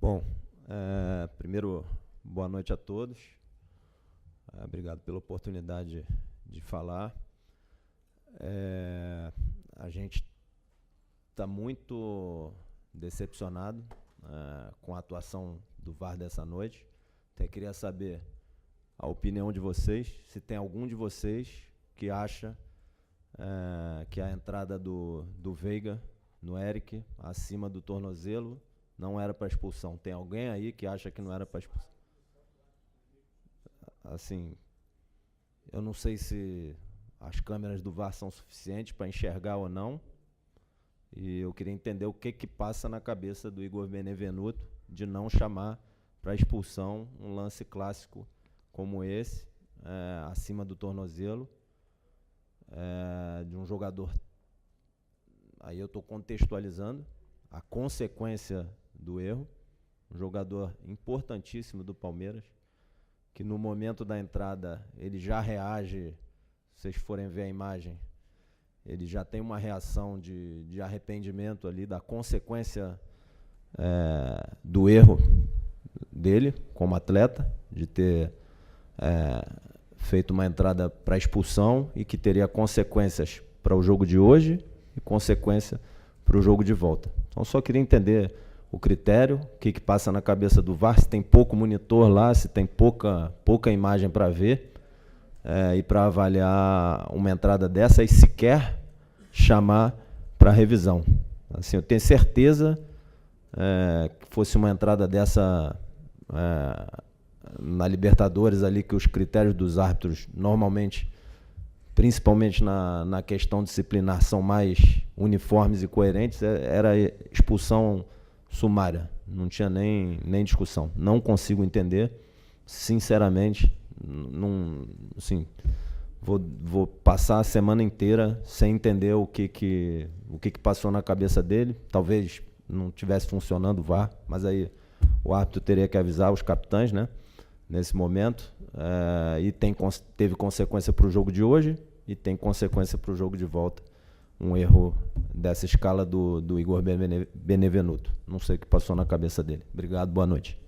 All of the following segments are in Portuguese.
Bom, primeiro, boa noite a todos. Obrigado pela oportunidade de falar. A gente está muito decepcionado com a atuação do VAR dessa noite. Até queria saber a opinião de vocês, se tem algum de vocês que acha que a entrada do Veiga no Eric, acima do tornozelo, não era para expulsão. Tem alguém aí que acha que não era para expulsão? Assim, eu não sei se as câmeras do VAR são suficientes para enxergar ou não. E eu queria entender o que passa na cabeça do Igor Benevenuto de não chamar para expulsão um lance clássico como esse, acima do tornozelo, de um jogador. Aí eu estou contextualizando a consequência do erro. Um jogador importantíssimo do Palmeiras, que no momento da entrada ele já reage, se vocês forem ver a imagem, ele já tem uma reação de arrependimento ali, da consequência do erro dele como atleta, de ter feito uma entrada para expulsão e que teria consequências para o jogo de hoje e consequência para o jogo de volta. Então só queria entender o critério, o que passa na cabeça do VAR, se tem pouco monitor lá, se tem pouca imagem para ver, e para avaliar uma entrada dessa e sequer chamar para revisão. Assim, eu tenho certeza que fosse uma entrada dessa na Libertadores ali, que os critérios dos árbitros normalmente, principalmente na questão disciplinar, são mais uniformes e coerentes, era expulsão sumária, não tinha nem discussão. Não consigo entender, sinceramente, assim, vou passar a semana inteira sem entender o que passou na cabeça dele. Talvez não tivesse funcionando o VAR, mas aí o árbitro teria que avisar os capitães, né, nesse momento, e teve consequência para o jogo de hoje e tem consequência para o jogo de volta. Um erro dessa escala do Igor Benevenuto. Não sei o que passou na cabeça dele. Obrigado, boa noite.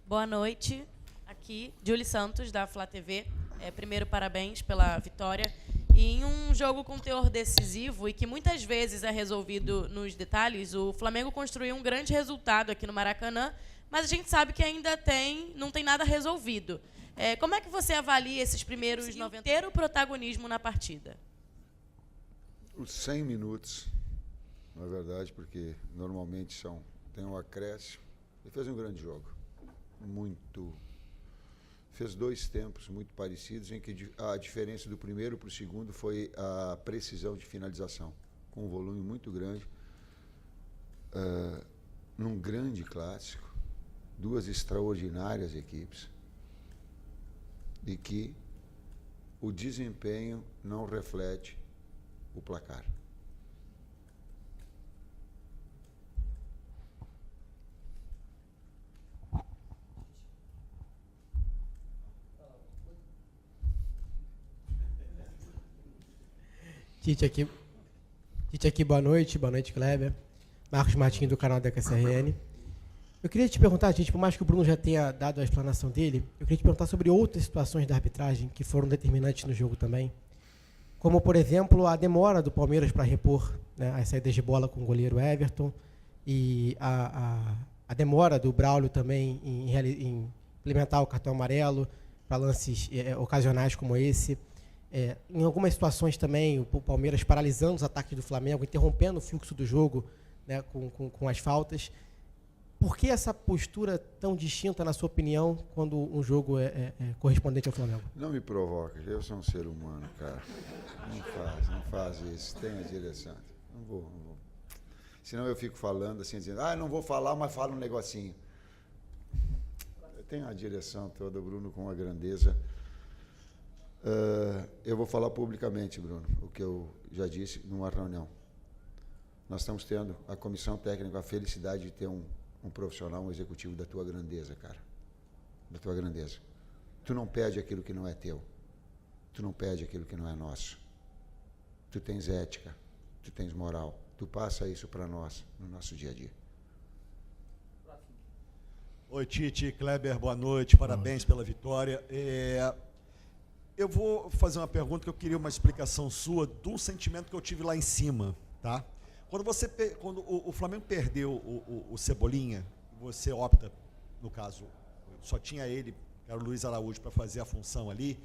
Boa noite, aqui, Julie Santos, da Flá TV. Primeiro, parabéns pela vitória. E em um jogo com teor decisivo e que muitas vezes é resolvido nos detalhes, o Flamengo construiu um grande resultado aqui no Maracanã, mas a gente sabe que ainda não tem nada resolvido. Como é que você avalia esses primeiros 90 ter o protagonismo na partida? Os 100 minutos, na verdade, porque normalmente tem um acréscimo. Ele fez um grande jogo. Fez 2 tempos muito parecidos, em que a diferença do primeiro para o segundo foi a precisão de finalização, com um volume muito grande, num grande clássico, 2 extraordinárias equipes, e que o desempenho não reflete o placar. Tite aqui, boa noite, Kleber. Marcos Martins, do canal da KCRN. Eu queria te perguntar, Tite, por mais que o Bruno já tenha dado a explanação dele, eu queria te perguntar sobre outras situações da arbitragem que foram determinantes no jogo também, como, por exemplo, a demora do Palmeiras para repor, né, as saídas de bola com o goleiro Everton, e a demora do Braulio também em implementar o cartão amarelo para lances ocasionais como esse. Em algumas situações também, o Palmeiras paralisando os ataques do Flamengo, interrompendo o fluxo do jogo, né, com as faltas. Por que essa postura tão distinta, na sua opinião, quando um jogo é correspondente ao Flamengo? Não me provoca, eu sou um ser humano, cara. Não faz isso, tenha direção. Não vou. Senão eu fico falando assim, dizendo, não vou falar, mas falo um negocinho. Eu tenho a direção toda, Bruno, com uma grandeza. Eu vou falar publicamente, Bruno, o que eu já disse numa reunião. Nós estamos tendo, a comissão técnica, a felicidade de ter um profissional, um executivo da tua grandeza, cara. Da tua grandeza. Tu não pede aquilo que não é teu. tu não pede aquilo que não é nosso. Tu tens ética, tu tens moral. Tu passa isso para nós, no nosso dia a dia. Oi, Tite, Kleber, boa noite, parabéns pela vitória. Eu vou fazer uma pergunta que eu queria uma explicação sua de um sentimento que eu tive lá em cima, tá? Quando o Flamengo perdeu o Cebolinha, você opta, no caso, só tinha ele, que era o Luiz Araújo, para fazer a função ali,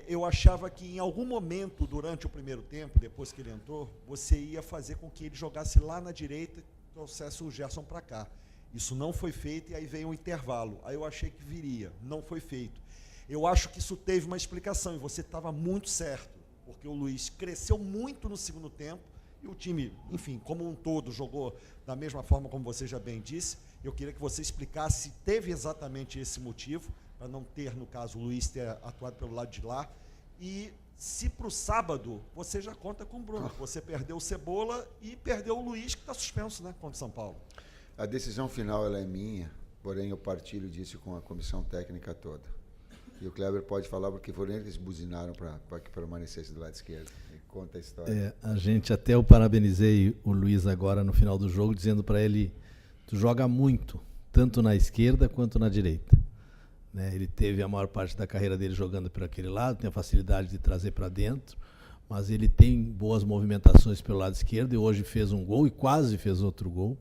eu achava que em algum momento, durante o primeiro tempo, depois que ele entrou, você ia fazer com que ele jogasse lá na direita e trouxesse o Gerson para cá. Isso não foi feito e aí veio um intervalo. Aí eu achei que viria, não foi feito. Eu acho que isso teve uma explicação e você estava muito certo, porque o Luiz cresceu muito no segundo tempo e o time, enfim, como um todo, jogou da mesma forma como você já bem disse. Eu queria que você explicasse se teve exatamente esse motivo, para não ter, no caso, o Luiz ter atuado pelo lado de lá, e se para o sábado você já conta com o Bruno. Você perdeu o Cebola e perdeu o Luiz, que está suspenso, né, contra o São Paulo. A decisão final ela é minha, porém eu partilho disso com a comissão técnica toda. E o Kleber pode falar porque foram eles que buzinaram para que permanecesse do lado esquerdo. E conta a história. A gente até eu parabenizei o Luiz agora no final do jogo, dizendo para ele, tu joga muito, tanto na esquerda quanto na direita. Né? Ele teve a maior parte da carreira dele jogando por aquele lado, tem a facilidade de trazer para dentro, mas ele tem boas movimentações pelo lado esquerdo e hoje fez um gol e quase fez outro gol.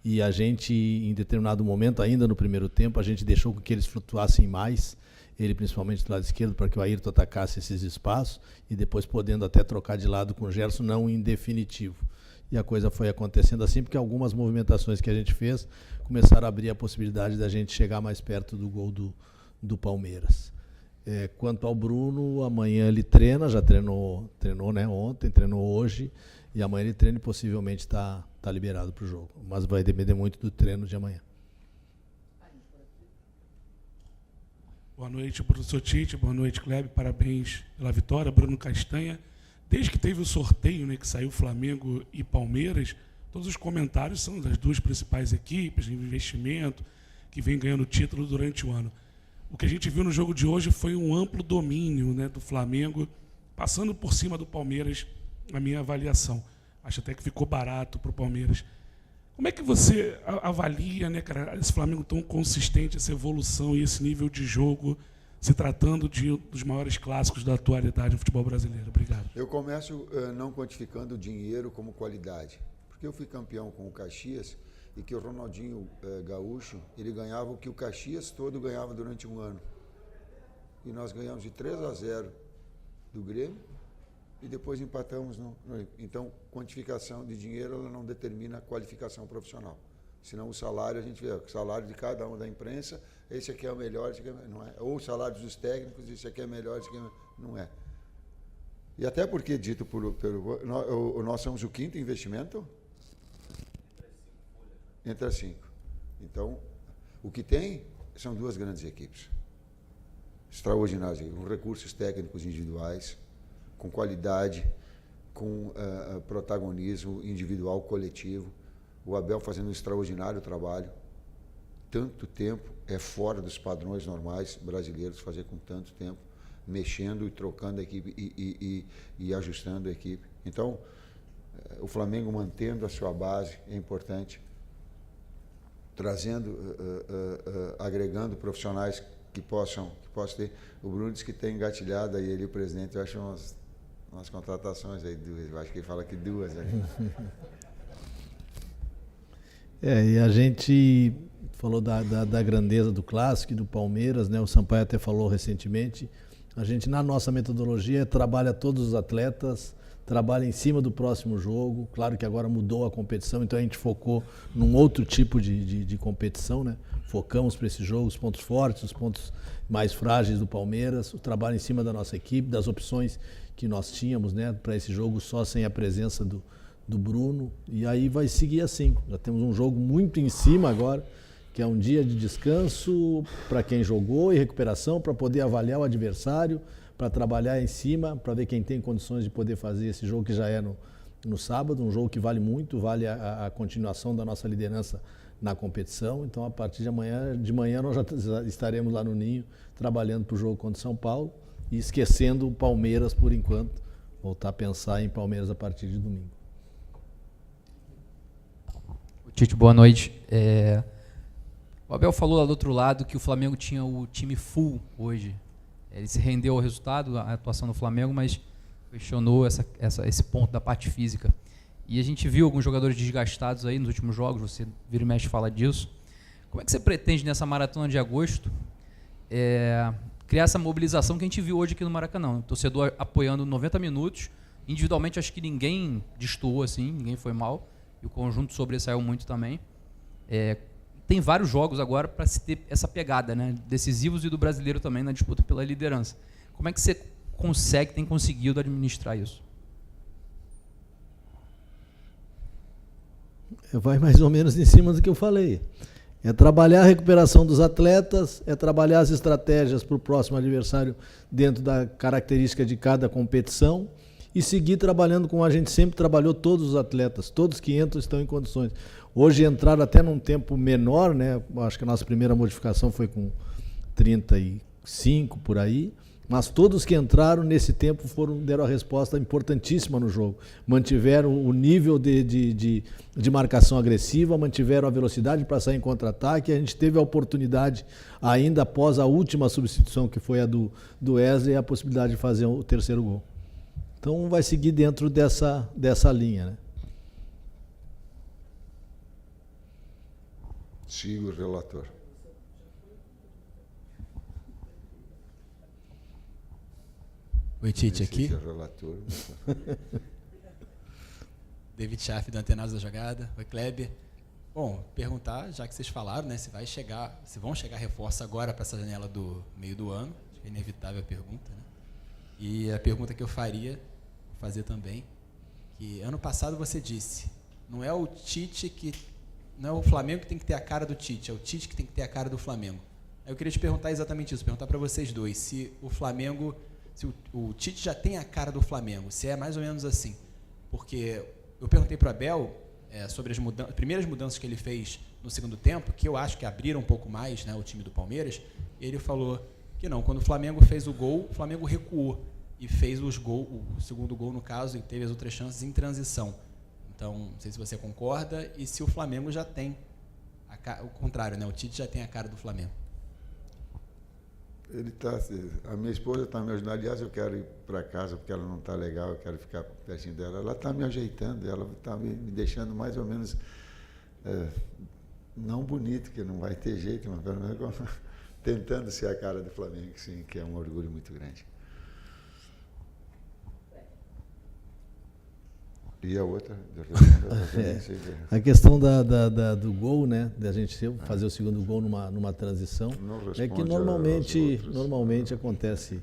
E a gente, em determinado momento, ainda no primeiro tempo, a gente deixou que eles flutuassem mais, ele principalmente do lado esquerdo, para que o Ayrton atacasse esses espaços e depois podendo até trocar de lado com o Gerson, não em definitivo. E a coisa foi acontecendo assim, porque algumas movimentações que a gente fez começaram a abrir a possibilidade da gente chegar mais perto do gol do Palmeiras. Quanto ao Bruno, amanhã ele treina, já treinou né, ontem, treinou hoje, e amanhã ele treina e possivelmente está liberado para o jogo. Mas vai depender muito do treino de amanhã. Boa noite, professor Tite. Boa noite, Kleber. Parabéns pela vitória. Bruno Castanha. Desde que teve o sorteio, né, que saiu Flamengo e Palmeiras, todos os comentários são das duas principais equipes de investimento que vem ganhando título durante o ano. O que a gente viu no jogo de hoje foi um amplo domínio, né, do Flamengo, passando por cima do Palmeiras, na minha avaliação. Acho até que ficou barato para o Palmeiras. Como é que você avalia, né, cara, esse Flamengo tão consistente, essa evolução e esse nível de jogo, se tratando de um dos maiores clássicos da atualidade do futebol brasileiro? Obrigado. Eu começo não quantificando o dinheiro como qualidade, porque eu fui campeão com o Caxias e que o Ronaldinho Gaúcho, ele ganhava o que o Caxias todo ganhava durante um ano. E nós ganhamos de 3-0 do Grêmio e depois empatamos. Então, quantificação de dinheiro ela não determina a qualificação profissional. Senão o salário, a gente vê, o salário de cada um da imprensa, esse aqui é o melhor, esse aqui não é. Ou o salário dos técnicos, esse aqui é melhor, esse aqui não é. E até porque, dito nós somos o quinto investimento entre as 5. Então, o que tem são duas grandes equipes. Extraordinárias, com recursos técnicos individuais, com qualidade, com protagonismo individual, coletivo. O Abel fazendo um extraordinário trabalho. Tanto tempo, é fora dos padrões normais brasileiros fazer com tanto tempo, mexendo e trocando a equipe e ajustando a equipe. Então, o Flamengo mantendo a sua base é importante, trazendo, agregando profissionais que possam ter. O Bruno disse que tem engatilhado aí ele, o presidente, eu acho umas contratações aí, eu acho que ele fala que 2 aí. E a gente falou da grandeza do clássico e do Palmeiras, né? O Sampaio até falou recentemente. A gente, na nossa metodologia, trabalha todos os atletas, trabalha em cima do próximo jogo. Claro que agora mudou a competição, então a gente focou num outro tipo de competição, né? Focamos para esse jogo os pontos fortes, os pontos mais frágeis do Palmeiras, o trabalho em cima da nossa equipe, das opções que nós tínhamos, né, para esse jogo só sem a presença do Bruno, e aí vai seguir assim. Já temos um jogo muito em cima agora, que é um dia de descanso para quem jogou e recuperação, para poder avaliar o adversário, para trabalhar em cima, para ver quem tem condições de poder fazer esse jogo que já é no sábado, um jogo que vale muito, vale a continuação da nossa liderança na competição. Então, a partir de manhã nós já estaremos lá no Ninho, trabalhando para o jogo contra o São Paulo, e esquecendo o Palmeiras por enquanto, voltar a pensar em Palmeiras a partir de domingo. Tite, boa noite. O Abel falou lá do outro lado que o Flamengo tinha o time full hoje. Ele se rendeu ao resultado, a atuação do Flamengo, mas questionou esse ponto da parte física. E a gente viu alguns jogadores desgastados aí nos últimos jogos, você vira e mexe fala disso. Como é que você pretende, nessa maratona de agosto, criar essa mobilização que a gente viu hoje aqui no Maracanã? O torcedor apoiando 90 minutos. Individualmente, acho que ninguém destoou assim, ninguém foi mal. E o conjunto sobressaiu muito também. Tem vários jogos agora para se ter essa pegada, né? Decisivos e do brasileiro também na disputa pela liderança. Como é que você tem conseguido administrar isso? Vai mais ou menos em cima do que eu falei. É trabalhar a recuperação dos atletas, é trabalhar as estratégias para o próximo adversário dentro da característica de cada competição e seguir trabalhando como a gente sempre trabalhou todos os atletas, todos que entram estão em condições. Hoje entraram até num tempo menor, né? Acho que a nossa primeira modificação foi com 35 por aí, mas todos que entraram nesse tempo deram a resposta importantíssima no jogo. Mantiveram o nível de marcação agressiva, mantiveram a velocidade para sair em contra-ataque. A gente teve a oportunidade, ainda após a última substituição, que foi a do Wesley, a possibilidade de fazer o terceiro gol. Então vai seguir dentro dessa linha, né? Sigo o relator. Oi, Tite, aqui. Relator. David Schaff, do Antenados da Jogada. Oi, Kleber. Bom, perguntar, já que vocês falaram, né, se vão chegar reforços agora para essa janela do meio do ano. Acho que é inevitável a pergunta, né? E a pergunta que eu faria, vou fazer também, que ano passado você disse, não é o Flamengo que tem que ter a cara do Tite, é o Tite que tem que ter a cara do Flamengo. Eu queria te perguntar exatamente isso, perguntar para vocês dois, se o Tite já tem a cara do Flamengo, se é mais ou menos assim. Porque eu perguntei para o Abel sobre as primeiras mudanças que ele fez no segundo tempo, que eu acho que abriram um pouco mais, né, o time do Palmeiras, e ele falou que não, quando o Flamengo fez o gol, o Flamengo recuou e fez o segundo gol, no caso, e teve as outras chances em transição. Então, não sei se você concorda, e se o Flamengo já tem o contrário, né, o Tite já tem a cara do Flamengo. A minha esposa está me ajudando. Aliás, eu quero ir para casa porque ela não está legal, eu quero ficar pertinho dela. Ela está me ajeitando, ela está me deixando mais ou menos, não bonito, que não vai ter jeito, mas pelo menos tentando ser a cara do Flamengo, sim, que é um orgulho muito grande. E a outra? A questão do gol, né? Da gente fazer o segundo gol numa transição, é que normalmente acontece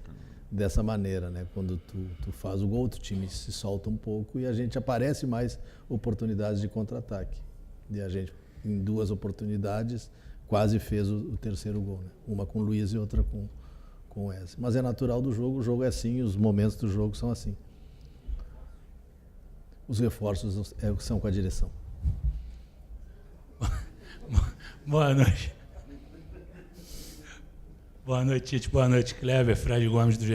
dessa maneira, né? Quando tu faz o gol, o time se solta um pouco e a gente aparece mais oportunidades de contra-ataque. E a gente, em 2 oportunidades, quase fez o terceiro gol, né? Uma com o Luiz e outra com o Wesley. Mas é natural do jogo, o jogo é assim, os momentos do jogo são assim. Os reforços são com a direção. Boa noite. Boa noite, Tite. Boa noite, Kleber. Fred Gomes, do GE.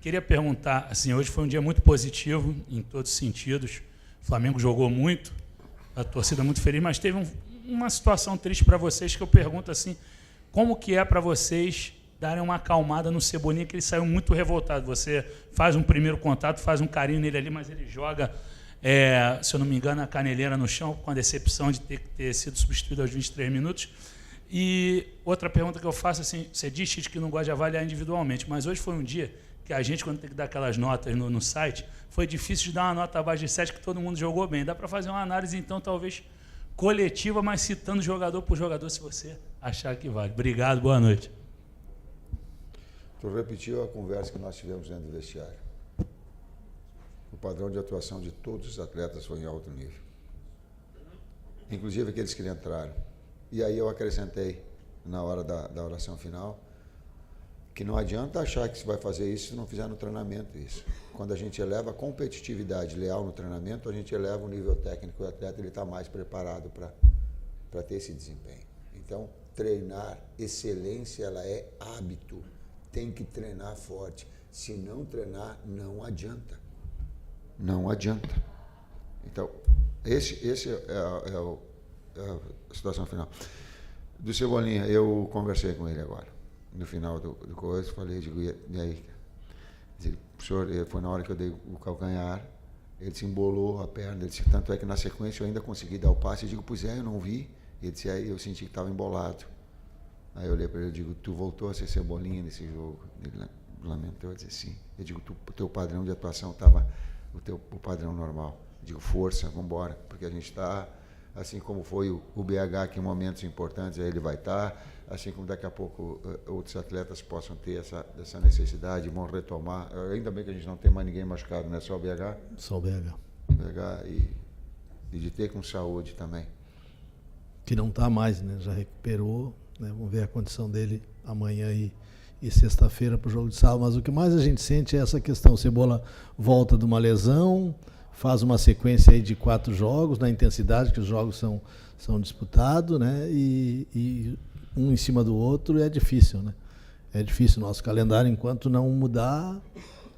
Queria perguntar, assim, hoje foi um dia muito positivo, em todos os sentidos. O Flamengo jogou muito, a torcida muito feliz, mas teve uma situação triste para vocês, que eu pergunto assim, como que é para vocês darem uma acalmada no Cebolinha, que ele saiu muito revoltado. Você faz um primeiro contato, faz um carinho nele ali, mas ele joga, se eu não me engano, a caneleira no chão, com a decepção de ter sido substituído aos 23 minutos. E outra pergunta que eu faço, assim, você diz, Tite, que não gosta de avaliar individualmente, mas hoje foi um dia que a gente, quando tem que dar aquelas notas no site, foi difícil de dar uma nota abaixo de 7, que todo mundo jogou bem. Dá para fazer uma análise, então, talvez coletiva, mas citando jogador por jogador, se você achar que vale. Obrigado, boa noite. Tu repetiu a conversa que nós tivemos dentro do vestiário. O padrão de atuação de todos os atletas foi em alto nível. Inclusive aqueles que entraram. E aí eu acrescentei, na hora da oração final, que não adianta achar que se vai fazer isso se não fizer no treinamento isso. Quando a gente eleva a competitividade leal no treinamento, a gente eleva o nível técnico do atleta, ele está mais preparado para ter esse desempenho. Então, treinar, excelência, ela é hábito. tem que treinar forte. Se não treinar, não adianta. Não adianta. Então, esse é a situação final. Do Cebolinha, eu conversei com ele agora. No final do coisa, falei, digo, e aí? Professor, foi na hora que eu dei o calcanhar, ele se embolou a perna, ele disse, tanto é que na sequência eu ainda consegui dar o passe, eu digo, pois é, eu não vi. Ele disse, aí eu senti que estava embolado. Aí eu olhei para ele e digo, tu voltou a ser Cebolinha nesse jogo? Ele lamentou, eu disse, sim. Eu digo, o teu padrão de atuação estava o padrão normal. Eu digo, força, vamos embora, porque a gente está, assim como foi o BH, que em momentos importantes aí ele vai estar, assim como daqui a pouco outros atletas possam ter essa necessidade, vão retomar. Ainda bem que a gente não tem mais ninguém machucado, não é só o BH? Só o BH. BH e de ter com saúde também. Que não está mais, né? Já recuperou, né? Vamos ver a condição dele amanhã e sexta-feira para o jogo de sábado. Mas o que mais a gente sente é essa questão. O Cebola volta de uma lesão, faz uma sequência aí de 4 jogos, na intensidade que os jogos são disputados, né? E um em cima do outro é difícil, né? É difícil. Nosso calendário, enquanto não mudar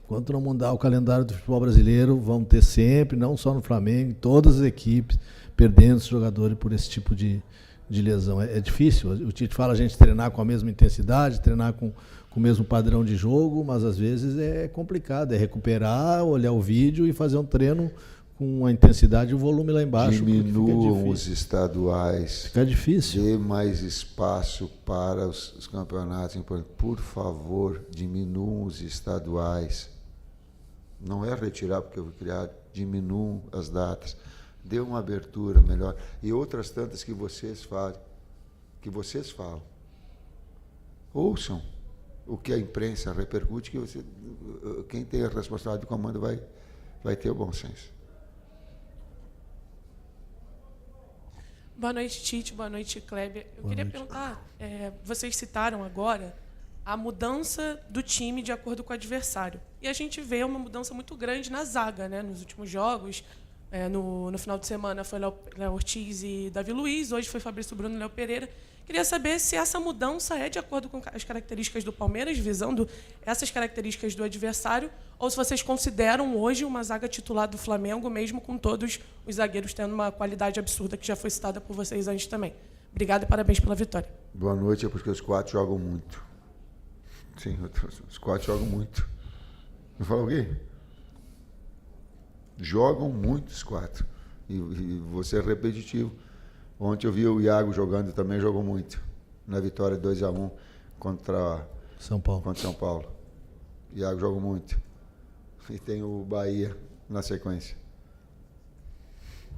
o calendário do futebol brasileiro, vamos ter sempre, não só no Flamengo, em todas as equipes, perdendo os jogadores por esse tipo de lesão. É difícil. O Tite fala a gente treinar com a mesma intensidade, treinar com o mesmo padrão de jogo, mas às vezes é complicado. É recuperar, olhar o vídeo e fazer um treino com a intensidade e o volume lá embaixo. Diminuam os estaduais. Fica difícil. Dê mais espaço para os campeonatos. Por favor, diminuam os estaduais. Não é retirar porque eu vou criar, diminuam as datas. Dê uma abertura melhor. E outras tantas que vocês falam. Ouçam o que a imprensa repercute, que quem tem a responsabilidade do comando vai ter o bom senso. Boa noite, Tite. Boa noite, Kleber. Eu queria perguntar, vocês citaram agora a mudança do time de acordo com o adversário. E a gente vê uma mudança muito grande na zaga, né? Nos últimos jogos. No final de semana foi Léo Ortiz e Davi Luiz, hoje foi Fabrício Bruno e Léo Pereira. Queria saber se essa mudança é de acordo com as características do Palmeiras, visando essas características do adversário, ou se vocês consideram hoje uma zaga titular do Flamengo, mesmo com todos os zagueiros tendo uma qualidade absurda que já foi citada por vocês antes também. Obrigada e parabéns pela vitória. Boa noite, é porque os 4 jogam muito. Sim, os 4 jogam muito. Não fala o quê? Jogam muito os 4. E você é repetitivo. Ontem eu vi o Iago jogando, também jogou muito. Na vitória 2-1 contra São Paulo. Iago jogou muito. E tem o Bahia na sequência.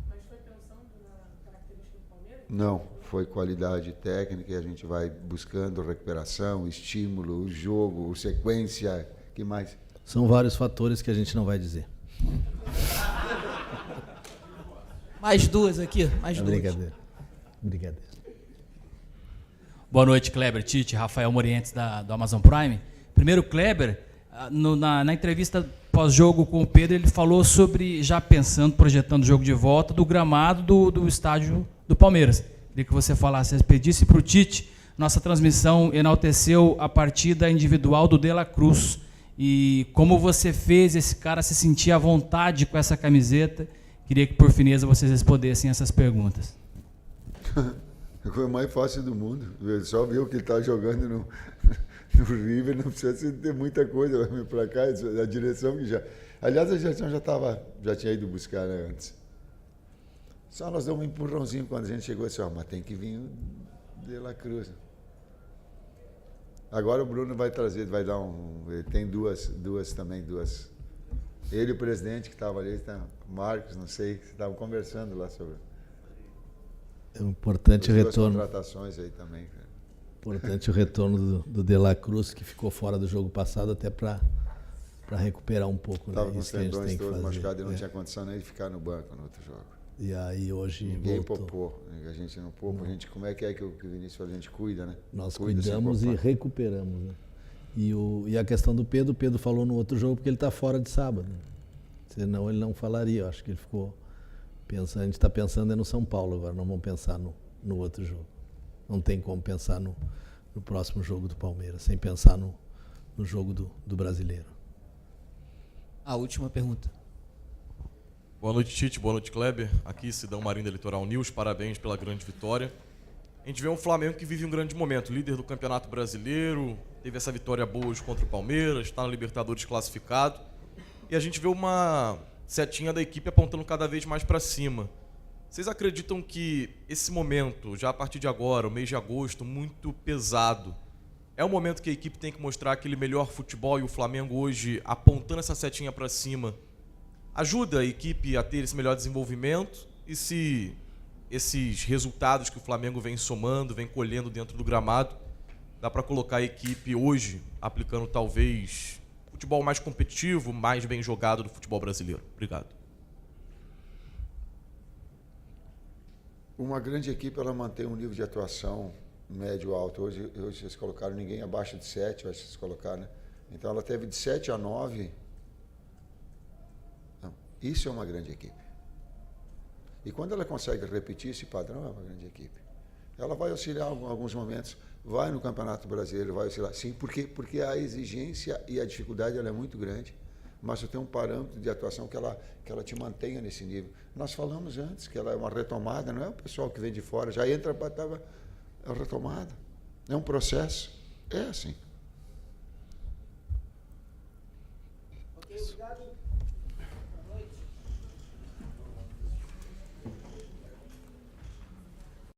Mas foi pensando na característica do Palmeiras? Não, foi qualidade técnica e a gente vai buscando recuperação, estímulo, o jogo, sequência, que mais? São vários fatores que a gente não vai dizer. Mais 2 aqui, mais 2. Brincadeira. Boa noite, Kleber, Tite, Rafael Morientes do Amazon Prime. Primeiro, Kleber, na entrevista pós-jogo com o Pedro, ele falou sobre, já pensando, projetando o jogo de volta, do gramado do estádio do Palmeiras. Queria que você falasse, pedisse para o Tite, nossa transmissão enalteceu a partida individual do De La Cruz. E como você fez esse cara se sentir à vontade com essa camiseta? Queria que, por fineza, vocês respondessem essas perguntas. Foi o mais fácil do mundo. Ele só viu que ele estava jogando no River, não precisa ter muita coisa, vai vir para cá, a direção que já... Aliás, a direção já tinha ido buscar, né, antes. Só nós damos um empurrãozinho quando a gente chegou assim, mas tem que vir o De La Cruz. Agora o Bruno vai trazer, vai dar ele tem duas. Ele e o presidente que estava ali, Marcos, não sei, que estavam conversando lá sobre... É um importante retorno. Contratações aí também, cara. Importante o retorno do De La Cruz, que ficou fora do jogo passado, até para recuperar um pouco. Estava né? com os tendões todos machucados, ele não tinha condição nem de ficar no banco no outro jogo. E aí hoje ninguém poupou, a gente não poupa, a gente, como é que o Vinícius fala, a gente cuida, né? Nós cuidamos e recuperamos. Né? E a questão do Pedro, o Pedro falou no outro jogo porque ele está fora de sábado. Senão ele não falaria, eu acho que ele ficou pensando, a gente está pensando no São Paulo agora, não vamos pensar no outro jogo. Não tem como pensar no próximo jogo do Palmeiras, sem pensar no no jogo do Brasileiro. A última pergunta. Boa noite, Tite. Boa noite, Kleber. Aqui, Sidão Marinho da Litoral News. Parabéns pela grande vitória. A gente vê um Flamengo que vive um grande momento. Líder do Campeonato Brasileiro, teve essa vitória boa hoje contra o Palmeiras, está na Libertadores classificado. E a gente vê uma setinha da equipe apontando cada vez mais para cima. Vocês acreditam que esse momento, já a partir de agora, o mês de agosto, muito pesado, é o momento que a equipe tem que mostrar aquele melhor futebol e o Flamengo hoje, apontando essa setinha para cima, ajuda a equipe a ter esse melhor desenvolvimento? E se esses resultados que o Flamengo vem somando, vem colhendo dentro do gramado, dá para colocar a equipe hoje aplicando talvez futebol mais competitivo, mais bem jogado do futebol brasileiro? Obrigado. Uma grande equipe, ela mantém um nível de atuação médio alto. Hoje vocês colocaram ninguém abaixo de 7, eu acho que vocês colocaram, né? Então ela teve de 7 a 9. Não, isso é uma grande equipe. E quando ela consegue repetir esse padrão, é uma grande equipe. Ela vai auxiliar em alguns momentos, vai no Campeonato Brasileiro, vai auxiliar. Sim, porque a exigência e a dificuldade ela é muito grande, mas você tem um parâmetro de atuação que ela te mantenha nesse nível. Nós falamos antes que ela é uma retomada, não é o pessoal que vem de fora, já entra para a retomada. É um processo. É assim. Ok, obrigado.